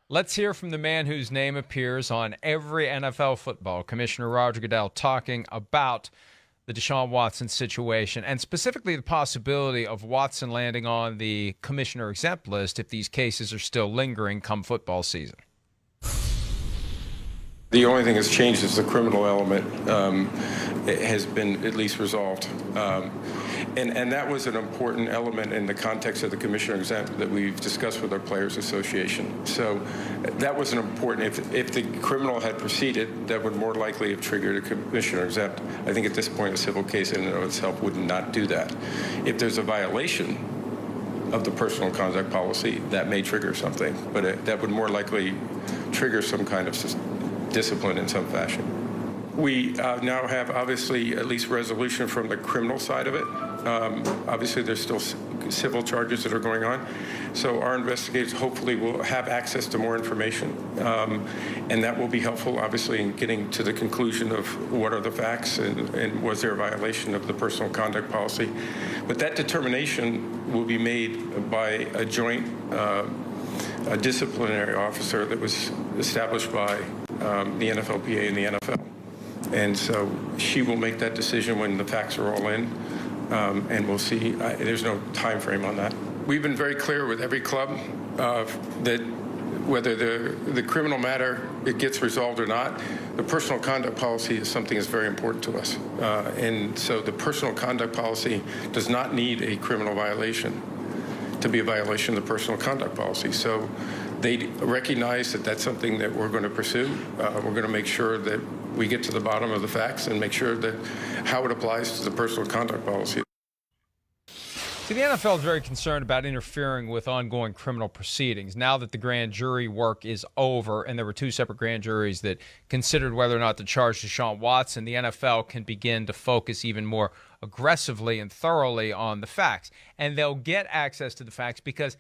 Let's hear from the man whose name appears on every NFL football, Commissioner Roger Goodell, talking about the Deshaun Watson situation and specifically the possibility of Watson landing on the Commissioner Exempt List if these cases are still lingering come football season. The only thing that's changed is the criminal element it has been at least resolved. And that was an important element in the context of the Commissioner Exempt that we've discussed with our Players Association. So that was an important, if the criminal had proceeded, that would more likely have triggered a Commissioner Exempt. I think at this point a civil case in and of itself would not do that. If there's a violation of the personal conduct policy, that may trigger something, but that would more likely trigger some kind of discipline in some fashion. We now have, obviously, at least resolution from the criminal side of it. Obviously, there's still civil charges that are going on. So our investigators hopefully will have access to more information. And that will be helpful, obviously, in getting to the conclusion of what are the facts and was there a violation of the personal conduct policy. But that determination will be made by a joint a disciplinary officer that was established by the NFLPA and the NFL. And so she will make that decision when the facts are all in, and we'll see. There's no time frame on that. We've been very clear with every club that whether the criminal matter it gets resolved or not, the personal conduct policy is something that's very important to us. And so the personal conduct policy does not need a criminal violation to be a violation of the personal conduct policy. So they recognize that that's something that we're going to pursue. We're going to make sure that we get to the bottom of the facts and make sure that how it applies to the personal conduct policy. See, the NFL is very concerned about interfering with ongoing criminal proceedings. Now that the grand jury work is over, and there were two separate grand juries that considered whether or not to charge Deshaun Watson, the NFL can begin to focus even more aggressively and thoroughly on the facts. And they'll get access to the facts because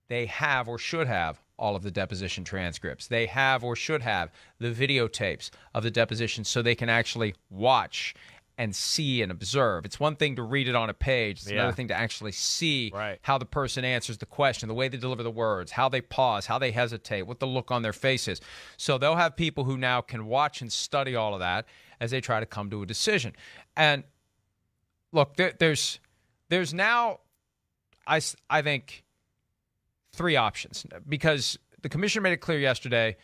they have or should have all of the deposition transcripts. They have or should have the videotapes of the deposition so they can actually watch and see and observe. It's one thing to read it on a page. It's another thing to actually see how the person answers the question, the way they deliver the words, how they pause, how they hesitate, what the look on their face is. So they'll have people who now can watch and study all of that as they try to come to a decision. And look, there's now, I think, three options, because the commissioner made it clear yesterday,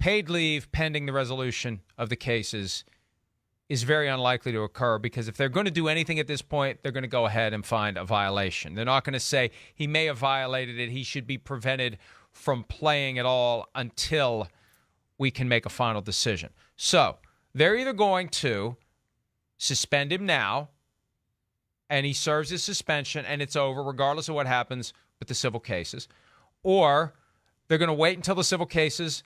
paid leave pending the resolution of the cases is very unlikely to occur, because if they're going to do anything at this point, they're going to go ahead and find a violation. They're not going to say he may have violated it, he should be prevented from playing at all until we can make a final decision. So they're either going to suspend him now, and he serves his suspension, and it's over regardless of what happens with the civil cases, or they're going to wait until the civil cases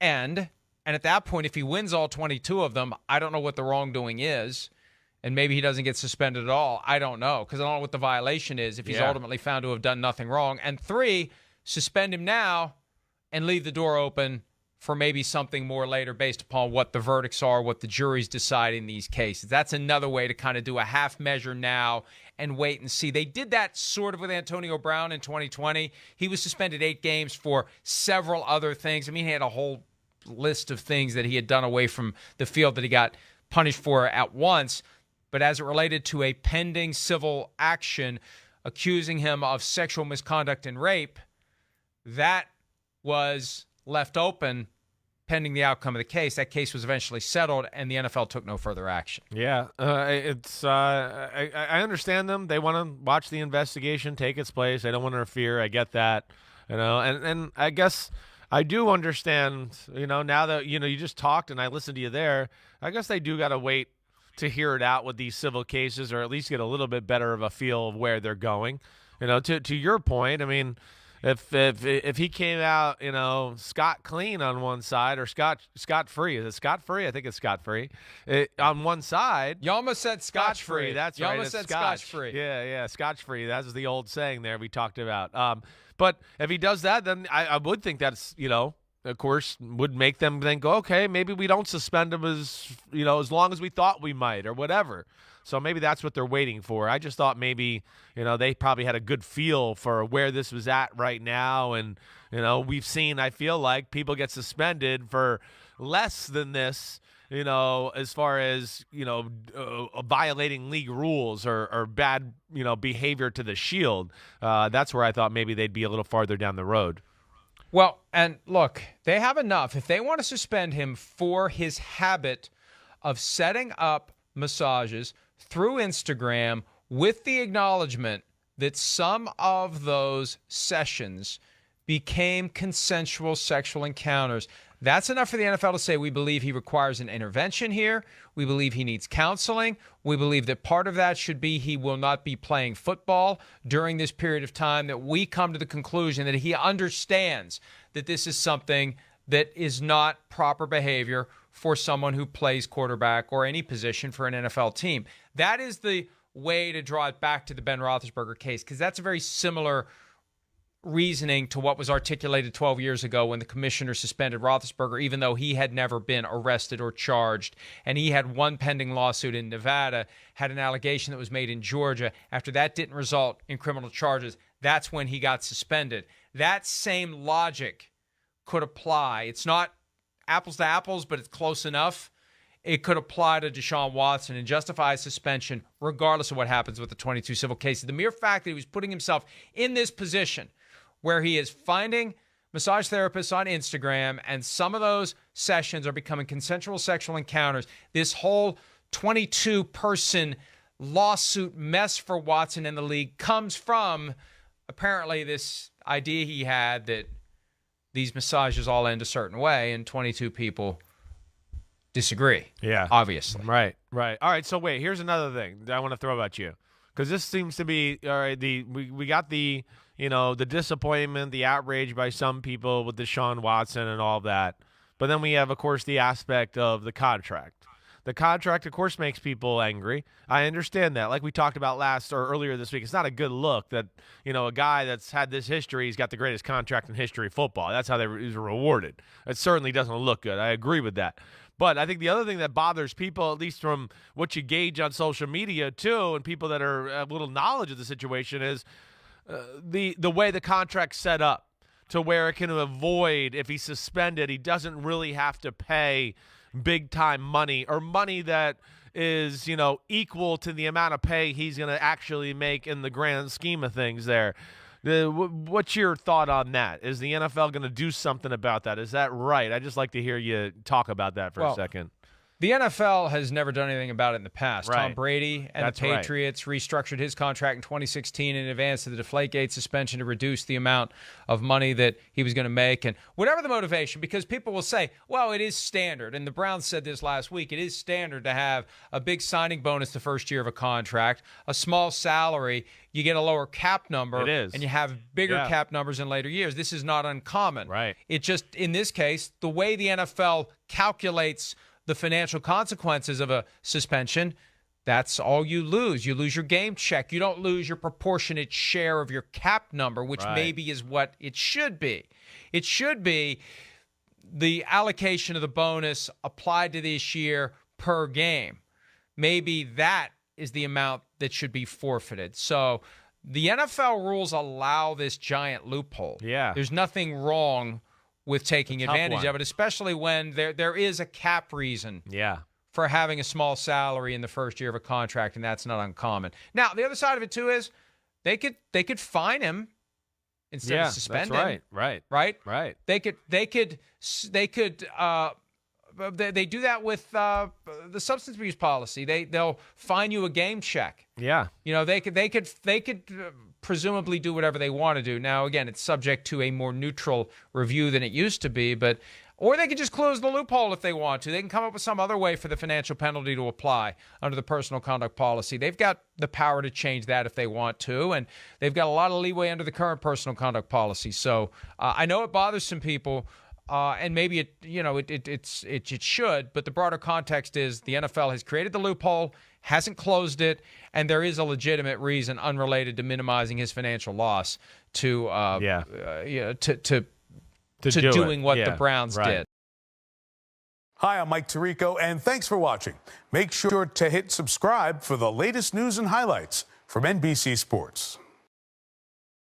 end. And at that point, if he wins all 22 of them, I don't know what the wrongdoing is. And maybe he doesn't get suspended at all. I don't know, because I don't know what the violation is if he's ultimately found to have done nothing wrong. And three, suspend him now and leave the door open for maybe something more later based upon what the verdicts are, what the juries decide in these cases. That's another way to kind of do a half measure now and wait and see. They did that sort of with Antonio Brown in 2020. He was suspended 8 games for several other things. I mean, he had a whole list of things that he had done away from the field that he got punished for at once. But as it related to a pending civil action accusing him of sexual misconduct and rape, that was left open pending the outcome of the case. That case was eventually settled, and the NFL took no further action. Yeah, I understand them. They want to watch the investigation take its place. They don't want to interfere. I get that, and I guess I do understand, now that, you just talked and I listened to you there, I guess they do got to wait to hear it out with these civil cases, or at least get a little bit better of a feel of where they're going. To your point, I mean, if he came out, scot clean on one side, or scot free, is it scot free? I think it's scot free. On one side, you almost said scotch free. That's you right. almost said scotch free. Yeah, scotch free. That's the old saying there we talked about. But if he does that, then I would think that's, of course, would make them then go, okay, maybe we don't suspend him as long as we thought we might, or whatever. So maybe that's what they're waiting for. I just thought maybe, they probably had a good feel for where this was at right now. And, we've seen, I feel like, people get suspended for less than this, as far as, violating league rules or bad, behavior to the Shield. That's where I thought maybe they'd be a little farther down the road. Well, and look, they have enough. If they want to suspend him for his habit of setting up massages through Instagram with the acknowledgement that some of those sessions became consensual sexual encounters, that's enough for the NFL to say, we believe he requires an intervention here. We believe he needs counseling. We believe that part of that should be he will not be playing football during this period of time, that we come to the conclusion that he understands that this is something that is not proper behavior for someone who plays quarterback or any position for an NFL team. That is the way to draw it back to the Ben Roethlisberger case, because that's a very similar reasoning to what was articulated 12 years ago when the commissioner suspended Roethlisberger, even though he had never been arrested or charged. And he had one pending lawsuit in Nevada, had an allegation that was made in Georgia. After that didn't result in criminal charges, that's when he got suspended. That same logic could apply. It's not apples to apples, but it's close enough. It could apply to Deshaun Watson and justify suspension regardless of what happens with the 22 civil cases. The mere fact that he was putting himself in this position where he is finding massage therapists on Instagram, and some of those sessions are becoming consensual sexual encounters. This whole 22-person lawsuit mess for Watson in the league comes from apparently this idea he had that these massages all end a certain way, and 22 people disagree. Yeah. Obviously. Right. All right, so wait, here's another thing that I want to throw at you, because this seems to be, all right, we got the the disappointment, the outrage by some people with Deshaun Watson and all that. But then we have, of course, the aspect of the contract. The contract, of course, makes people angry. I understand that. Like we talked about earlier this week, it's not a good look that, a guy that's had this history, he's got the greatest contract in history of football. That's how he's rewarded. It certainly doesn't look good. I agree with that. But I think the other thing that bothers people, at least from what you gauge on social media too, and people that are a little knowledge of the situation, is the way the contract's set up, to where it can avoid, if he's suspended, he doesn't really have to pay big time money, or money that is, equal to the amount of pay he's going to actually make in the grand scheme of things there. What's your thought on that? Is the NFL going to do something about that? Is that right? I'd just like to hear you talk about that for a second. The NFL has never done anything about it in the past. Right. Tom Brady and the Patriots restructured his contract in 2016 in advance of the Deflategate suspension to reduce the amount of money that he was going to make. And whatever the motivation, because people will say, well, it is standard. And the Browns said this last week. It is standard to have a big signing bonus the first year of a contract, a small salary. You get a lower cap number. It is. And you have bigger cap numbers in later years. This is not uncommon. Right. It just, in this case, the way the NFL calculates the financial consequences of a suspension, that's all you lose. You lose your game check. You don't lose your proportionate share of your cap number, which maybe is what it should be. It should be the allocation of the bonus applied to this year per game. Maybe that is the amount that should be forfeited. So the NFL rules allow this giant loophole. Yeah. There's nothing wrong with taking advantage of it, especially when there is a cap reason for having a small salary in the first year of a contract, and that's not uncommon. Now, the other side of it, too, is they could fine him instead of suspend him. Right. They do that with the substance abuse policy. They'll fine you a game check. Yeah. They could presumably do whatever they want to do. Now, again, it's subject to a more neutral review than it used to be, or they could just close the loophole if they want to. They can come up with some other way for the financial penalty to apply under the personal conduct policy. They've got the power to change that if they want to, and they've got a lot of leeway under the current personal conduct policy. So I know it bothers some people. And maybe it should, but the broader context is the NFL has created the loophole, hasn't closed it, and there is a legitimate reason unrelated to minimizing his financial loss to doing what the Browns did. Hi, I'm Mike Tirico, and thanks for watching. Make sure to hit subscribe for the latest news and highlights from NBC Sports.